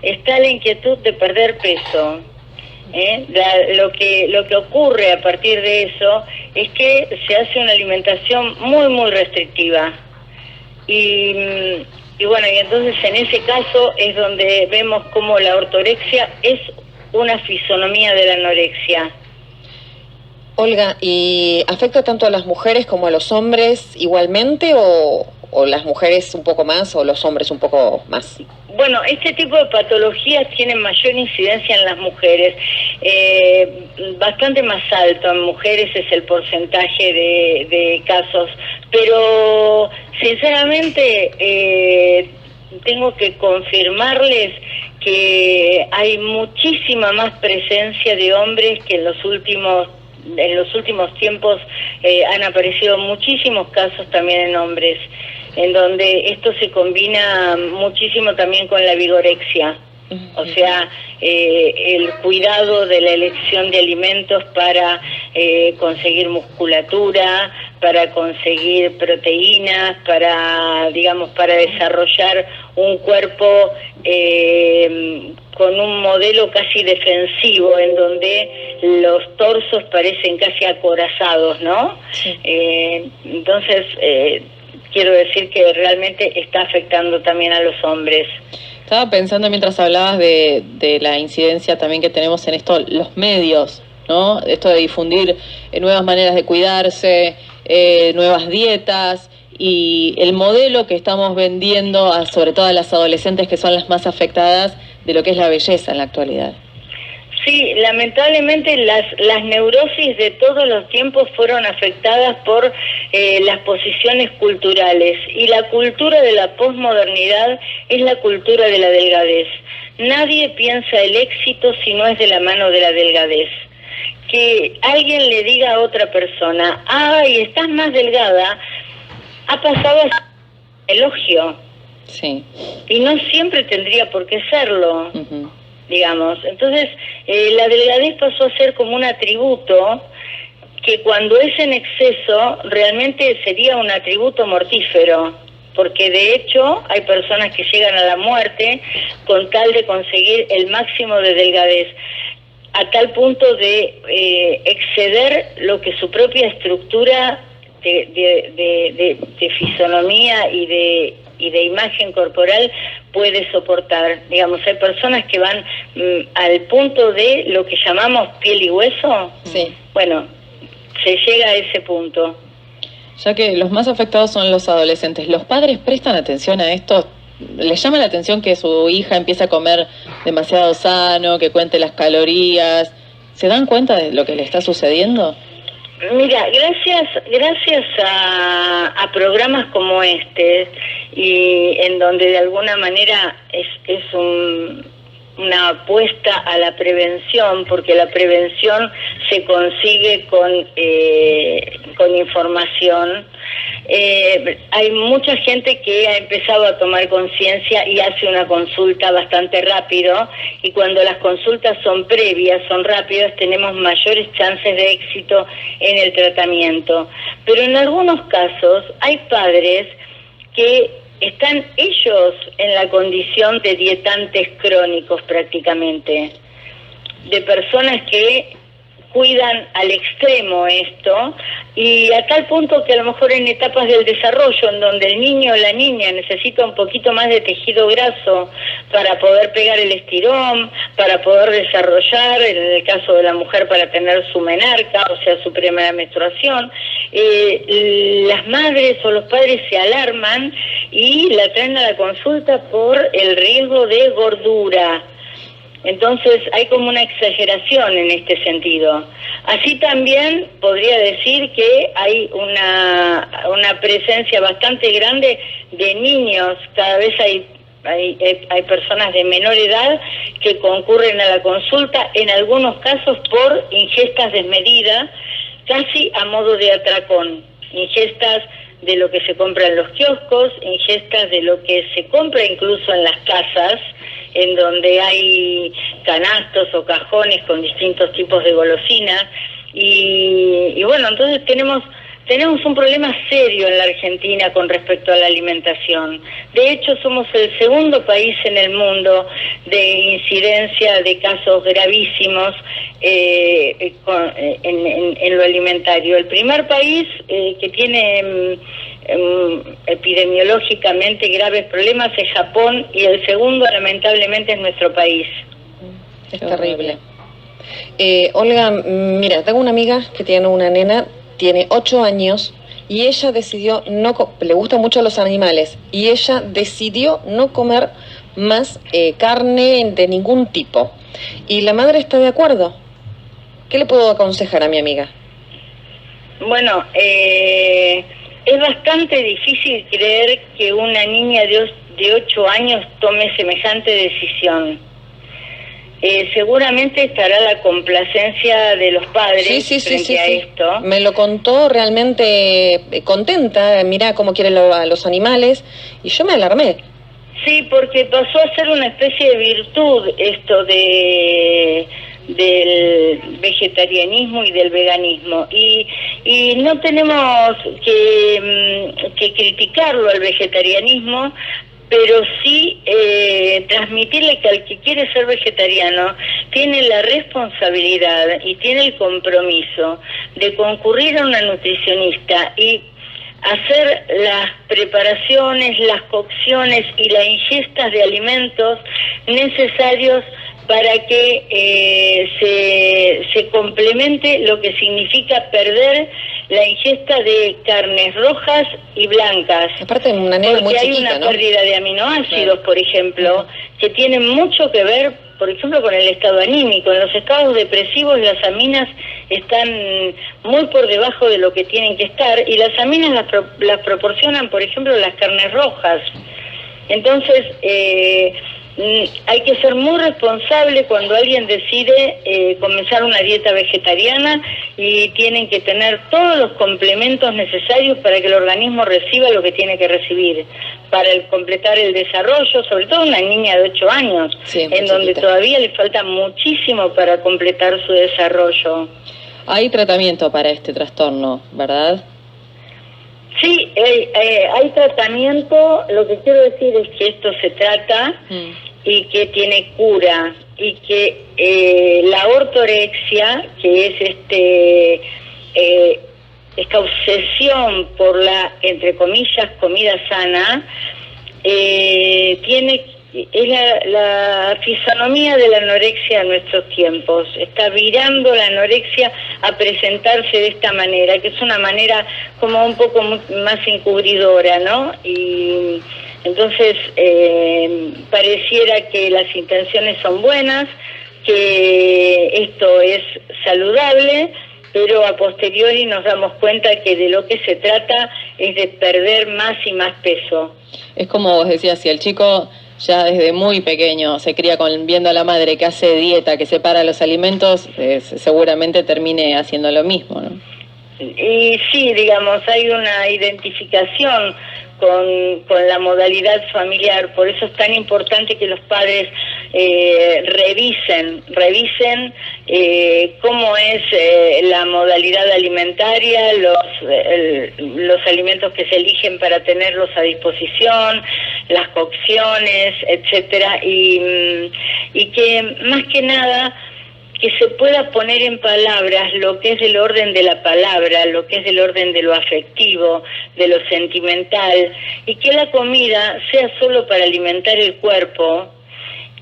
está la inquietud de perder peso. Lo que ocurre a partir de eso es que se hace una alimentación muy, muy restrictiva. Y bueno, y entonces en ese caso es donde vemos cómo la ortorexia es una fisonomía de la anorexia. Olga, ¿y afecta tanto a las mujeres como a los hombres igualmente o las mujeres un poco más o los hombres un poco más? Bueno, este tipo de patologías tienen mayor incidencia en las mujeres, bastante más alto en mujeres es el porcentaje de casos, pero sinceramente tengo que confirmarles que hay muchísima más presencia de hombres que en los últimos tiempos han aparecido muchísimos casos también en hombres, en donde esto se combina muchísimo también con la vigorexia, o sea, el cuidado de la elección de alimentos para conseguir musculatura, para conseguir proteínas, para desarrollar un cuerpo con un modelo casi defensivo, en donde los torsos parecen casi acorazados, ¿no? Sí. Entonces, quiero decir que realmente está afectando también a los hombres. Estaba pensando mientras hablabas de la incidencia también que tenemos en esto, los medios, ¿no? Esto de difundir nuevas maneras de cuidarse, nuevas dietas y el modelo que estamos vendiendo sobre todo a las adolescentes, que son las más afectadas de lo que es la belleza en la actualidad. Sí, lamentablemente las neurosis de todos los tiempos fueron afectadas por las posiciones culturales, y la cultura de la posmodernidad es la cultura de la delgadez. Nadie piensa el éxito si no es de la mano de la delgadez. Que alguien le diga a otra persona, ¡ay, estás más delgada!, ha pasado a ser un elogio. Sí. Y no siempre tendría por qué serlo. Digamos, entonces la delgadez pasó a ser como un atributo que cuando es en exceso realmente sería un atributo mortífero, porque de hecho hay personas que llegan a la muerte con tal de conseguir el máximo de delgadez, a tal punto de exceder lo que su propia estructura de fisonomía y de imagen corporal puede soportar. Digamos, hay personas que van al punto de lo que llamamos piel y hueso. Sí. Bueno, se llega a ese punto. Ya que los más afectados son los adolescentes, ¿los padres prestan atención a esto? ¿Les llama la atención que su hija empiece a comer demasiado sano, que cuente las calorías? ¿Se dan cuenta de lo que le está sucediendo? Mira, gracias a programas como este, y en donde de alguna manera es una apuesta a la prevención, porque la prevención se consigue con información. Hay mucha gente que ha empezado a tomar conciencia y hace una consulta bastante rápido, y cuando las consultas son previas, son rápidas, tenemos mayores chances de éxito en el tratamiento. Pero en algunos casos hay padres que están ellos en la condición de dietantes crónicos prácticamente, de personas que cuidan al extremo esto, y a tal punto que a lo mejor en etapas del desarrollo en donde el niño o la niña necesita un poquito más de tejido graso para poder pegar el estirón, para poder desarrollar, en el caso de la mujer para tener su menarca, o sea su primera menstruación, las madres o los padres se alarman y la traen a la consulta por el riesgo de gordura. Entonces hay como una exageración en este sentido. Así también podría decir que hay una presencia bastante grande de niños. Cada vez hay personas de menor edad que concurren a la consulta, en algunos casos por ingestas desmedidas, casi a modo de atracón. Ingestas de lo que se compra en los kioscos, ingestas de lo que se compra incluso en las casas, en donde hay canastos o cajones con distintos tipos de golosinas, y bueno, entonces tenemos un problema serio en la Argentina con respecto a la alimentación. De hecho, somos el segundo país en el mundo de incidencia de casos gravísimos en lo alimentario. El primer país que tiene epidemiológicamente graves problemas es Japón, y el segundo lamentablemente es nuestro país. Es terrible. Olga, mira, tengo una amiga que tiene una nena, tiene 8 años, y ella decidió le gustan mucho los animales, y ella decidió no comer más carne de ningún tipo. Y la madre está de acuerdo. ¿Qué le puedo aconsejar a mi amiga? Bueno, es bastante difícil creer que una niña de 8 años tome semejante decisión. Seguramente estará la complacencia de los padres frente a esto. Me lo contó realmente contenta, mirá cómo quiere a los animales, y yo me alarmé. Sí, porque pasó a ser una especie de virtud esto del vegetarianismo y del veganismo, y no tenemos que criticarlo al vegetarianismo, pero sí transmitirle que al que quiere ser vegetariano tiene la responsabilidad y tiene el compromiso de concurrir a una nutricionista y hacer las preparaciones, las cocciones y las ingestas de alimentos necesarios para que se complemente lo que significa perder la ingesta de carnes rojas y blancas. Aparte, una nena muy chiquita, porque hay una pérdida de aminoácidos, por ejemplo, que tienen mucho que ver, por ejemplo, con el estado anímico. En los estados depresivos las aminas están muy por debajo de lo que tienen que estar, y las aminas las proporcionan, por ejemplo, las carnes rojas. Entonces, hay que ser muy responsable cuando alguien decide comenzar una dieta vegetariana, y tienen que tener todos los complementos necesarios para que el organismo reciba lo que tiene que recibir, para completar el desarrollo, sobre todo una niña de 8 años, en donde todavía le falta muchísimo para completar su desarrollo. Hay tratamiento para este trastorno, ¿verdad? Sí, hay tratamiento. Lo que quiero decir es que esto se trata y que tiene cura, y que la ortorexia, que es esta obsesión por la, entre comillas, comida sana, es la fisonomía de la anorexia de nuestros tiempos. Está virando la anorexia a presentarse de esta manera, que es una manera como un poco más encubridora, ¿no? Y entonces pareciera que las intenciones son buenas, que esto es saludable, pero a posteriori nos damos cuenta que de lo que se trata es de perder más y más peso. Es como vos decías, si el chico ya desde muy pequeño se cría viendo a la madre que hace dieta, que separa los alimentos, seguramente termine haciendo lo mismo, ¿no? Y sí, digamos, hay una identificación con la modalidad familiar. Por eso es tan importante que los padres revisen cómo es la modalidad alimentaria, los alimentos que se eligen para tenerlos a disposición, las cocciones, etcétera, y que más que nada que se pueda poner en palabras lo que es del orden de la palabra, lo que es del orden de lo afectivo, de lo sentimental, y que la comida sea solo para alimentar el cuerpo,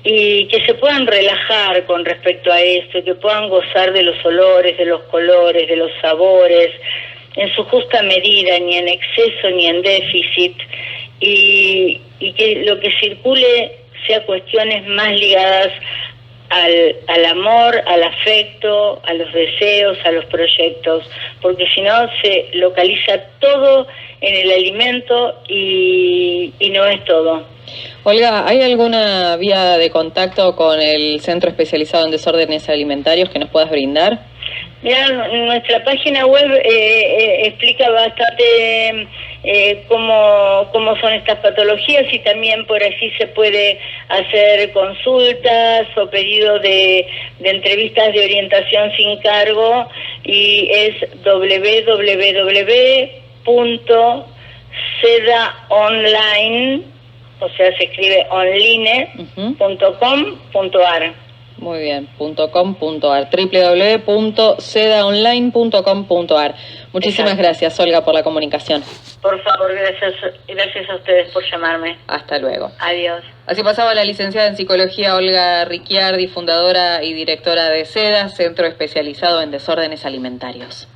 y que se puedan relajar con respecto a esto, que puedan gozar de los olores, de los colores, de los sabores, en su justa medida, ni en exceso ni en déficit, y que lo que circule sea cuestiones más ligadas al amor, al afecto, a los deseos, a los proyectos, porque si no se localiza todo en el alimento y no es todo. Olga, ¿hay alguna vía de contacto con el Centro Especializado en Desórdenes Alimentarios que nos puedas brindar? Mira, nuestra página web explica bastante cómo son estas patologías, y también por allí se puede hacer consultas o pedido de entrevistas de orientación sin cargo, y es www.sedaonline.com. o sea, se escribe online.com.ar. Muy bien, .com.ar, www.sedaonline.com.ar. Muchísimas gracias, Olga, por la comunicación. Por favor, gracias a ustedes por llamarme. Hasta luego. Adiós. Así pasaba la licenciada en psicología Olga Ricciardi, fundadora y directora de SEDA, centro especializado en desórdenes alimentarios.